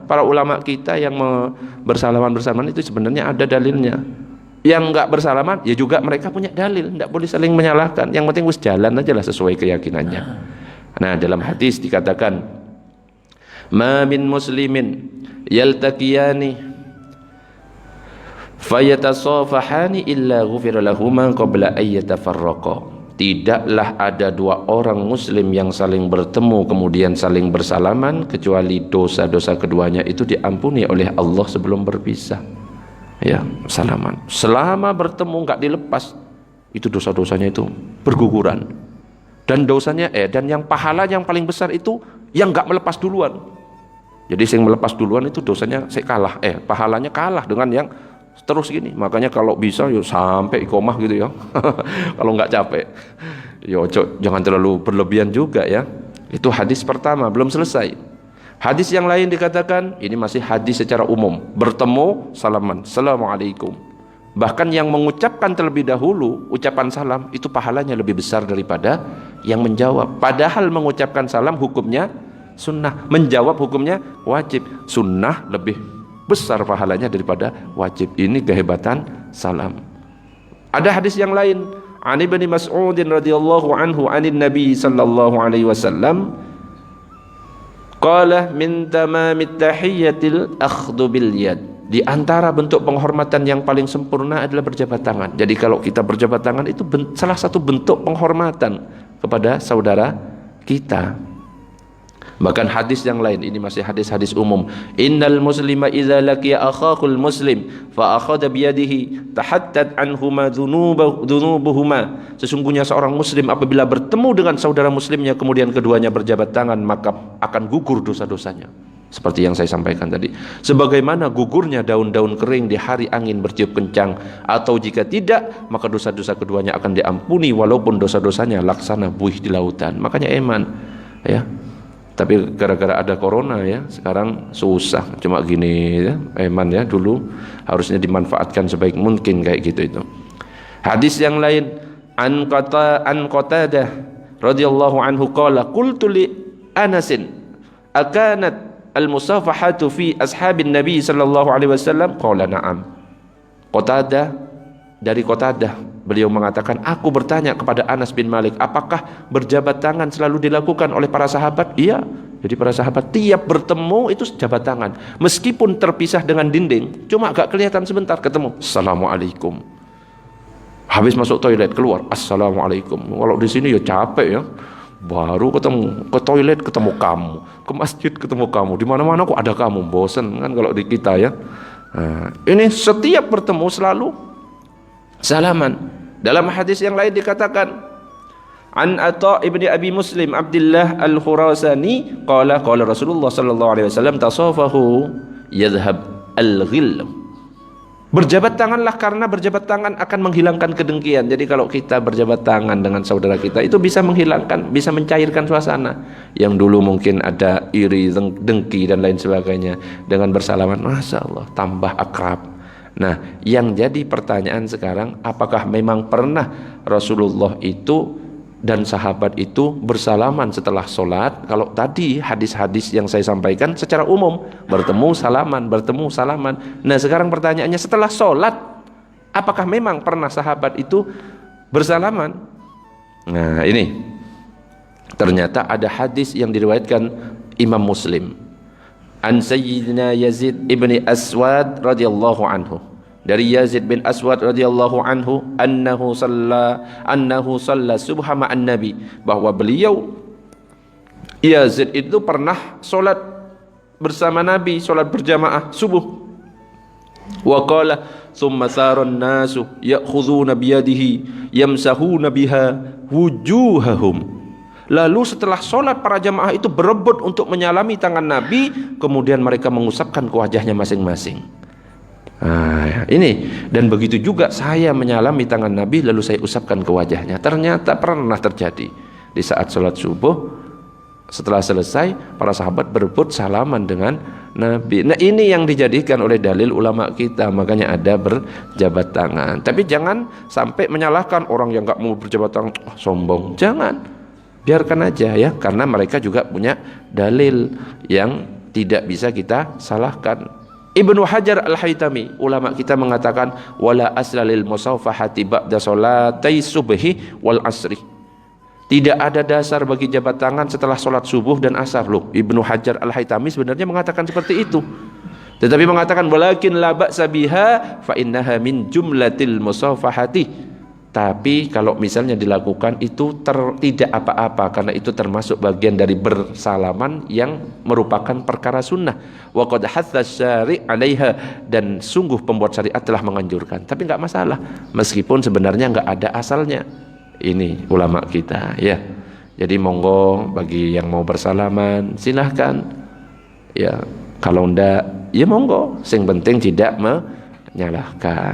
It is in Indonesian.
para ulama kita yang bersalaman-bersalaman itu sebenarnya ada dalilnya. Yang enggak bersalaman ya juga mereka punya dalil, enggak boleh saling menyalahkan. Yang penting wis jalan aja lah sesuai keyakinannya. Nah, dalam hadis dikatakan, ma min muslimin yaltaqiyani fayatasafahani illa ghufira lahuma qabla ay yatafarraqa. Tidaklah ada dua orang muslim yang saling bertemu kemudian saling bersalaman kecuali dosa-dosa keduanya itu diampuni oleh Allah sebelum berpisah. Ya, salaman. Selama bertemu enggak dilepas, itu dosa-dosanya itu berguguran. Dan dosanya dan yang pahala yang paling besar itu yang enggak melepas duluan. Jadi yang melepas duluan itu dosanya saya kalah, pahalanya kalah dengan yang terus gini. Makanya kalau bisa yuk sampai iqomah gitu ya. Kalau nggak capek ya jangan terlalu berlebihan juga ya. Itu hadis pertama, belum selesai. Hadis yang lain dikatakan, ini masih hadis secara umum, bertemu salaman, assalamualaikum. Bahkan yang mengucapkan terlebih dahulu ucapan salam itu pahalanya lebih besar daripada yang menjawab. Padahal mengucapkan salam hukumnya sunnah, menjawab hukumnya wajib. Sunnah lebih besar pahalanya daripada wajib. Ini kehebatan salam. Ada hadis yang lain, An Ibnu Mas'ud radhiyallahu anhu anin Nabi sallallahu alaihi wasallam qala min tamamit tahiyyatil akhdhu bil yad. Di antara bentuk penghormatan yang paling sempurna adalah berjabat tangan. Jadi kalau kita berjabat tangan itu salah satu bentuk penghormatan kepada saudara kita. Bahkan hadis yang lain, ini masih hadis-hadis umum, innal muslima idza laqiya akhahul muslim fa akhadha bi yadihi tahattat anhuma dhunubuhuma. Sesungguhnya seorang muslim apabila bertemu dengan saudara muslimnya kemudian keduanya berjabat tangan maka akan gugur dosa-dosanya. Seperti yang saya sampaikan tadi, sebagaimana gugurnya daun-daun kering di hari angin bertiup kencang, atau jika tidak maka dosa-dosa keduanya akan diampuni walaupun dosa-dosanya laksana buih di lautan. Makanya ya. Tapi gara-gara ada corona ya, sekarang susah. Cuma gini ya, ya dulu harusnya dimanfaatkan sebaik mungkin kayak gitu itu. Hadis yang lain, an Qatadah radhiyallahu anhu qala qultu li Anasin akanat al-musafahatu fi ashabin Nabi sallallahu alaihi wasallam qala na'am. Dari Qatadah beliau mengatakan, aku bertanya kepada Anas bin Malik, apakah berjabat tangan selalu dilakukan oleh para sahabat? Iya. Jadi para sahabat tiap bertemu itu jabat tangan, meskipun terpisah dengan dinding, cuma agak kelihatan sebentar ketemu, assalamualaikum. Habis masuk toilet keluar, assalamualaikum. Kalau di sini ya capek ya, baru ketemu ke toilet ketemu kamu, ke masjid ketemu kamu, di mana-mana kok ada kamu, bosen kan kalau di kita ya. Nah, ini setiap bertemu selalu salaman. Dalam hadis yang lain dikatakan, An Atha ibni Abi Muslim Abdullah al-Khurasani qala Rasulullah sallallahu alaihi wasallam tasafahu yadhhab al-ghill. Berjabat tanganlah karena berjabat tangan akan menghilangkan kedengkian. Jadi kalau kita berjabat tangan dengan saudara kita itu bisa menghilangkan, bisa mencairkan suasana. Yang dulu mungkin ada iri, dengki dan lain sebagainya, dengan bersalaman, masya Allah tambah akrab. Nah, yang jadi pertanyaan sekarang, apakah memang pernah Rasulullah itu dan sahabat itu bersalaman setelah sholat? Kalau tadi hadis-hadis yang saya sampaikan secara umum, bertemu salaman. Nah, sekarang pertanyaannya, setelah sholat, apakah memang pernah sahabat itu bersalaman? Nah, ini ternyata ada hadis yang diriwayatkan Imam Muslim. An Sayyidina Yazid ibni Aswad radhiyallahu anhu, dari Yazid bin Aswad radhiyallahu anhu, annahu shalla subha ma'an nabi, bahwa beliau Yazid itu pernah sholat bersama Nabi, sholat berjamaah subuh. Wa qala thumma saran nasu ya'khudhuna biyadihi yamsahuna biha wujuhahum. Lalu setelah sholat para jamaah itu berebut untuk menyalami tangan Nabi, kemudian mereka mengusapkan ke wajahnya masing-masing. Nah, ini, dan begitu juga saya menyalami tangan Nabi lalu saya usapkan ke wajahnya. Ternyata pernah terjadi di saat sholat subuh, setelah selesai para sahabat berebut salaman dengan Nabi. Nah, ini yang dijadikan oleh dalil ulama kita, makanya ada berjabat tangan. Tapi jangan sampai menyalahkan orang yang nggak mau berjabat tangan, sombong. Jangan, biarkan aja ya, karena mereka juga punya dalil yang tidak bisa kita salahkan. Ibnu Hajar Al-Haytami, ulama kita mengatakan wala asla lil musafahati ba'da sholatai subhi wal asri. Tidak ada dasar bagi jabat tangan setelah sholat subuh dan asar. Loh, Ibnu Hajar Al-Haytami sebenarnya mengatakan seperti itu. Tetapi mengatakan walakin la ba'sa biha fa innaha min jumlatil musafahati. Tapi kalau misalnya dilakukan itu tidak apa-apa, karena itu termasuk bagian dari bersalaman yang merupakan perkara sunnah. Wa qad hatha syari' 'alaiha, dan sungguh pembuat syariat telah menganjurkan. Tapi nggak masalah, meskipun sebenarnya nggak ada asalnya. Ini ulama kita, ya. Jadi monggo bagi yang mau bersalaman silahkan. Ya, kalau ndak ya monggo. Yang penting tidak menyalahkan.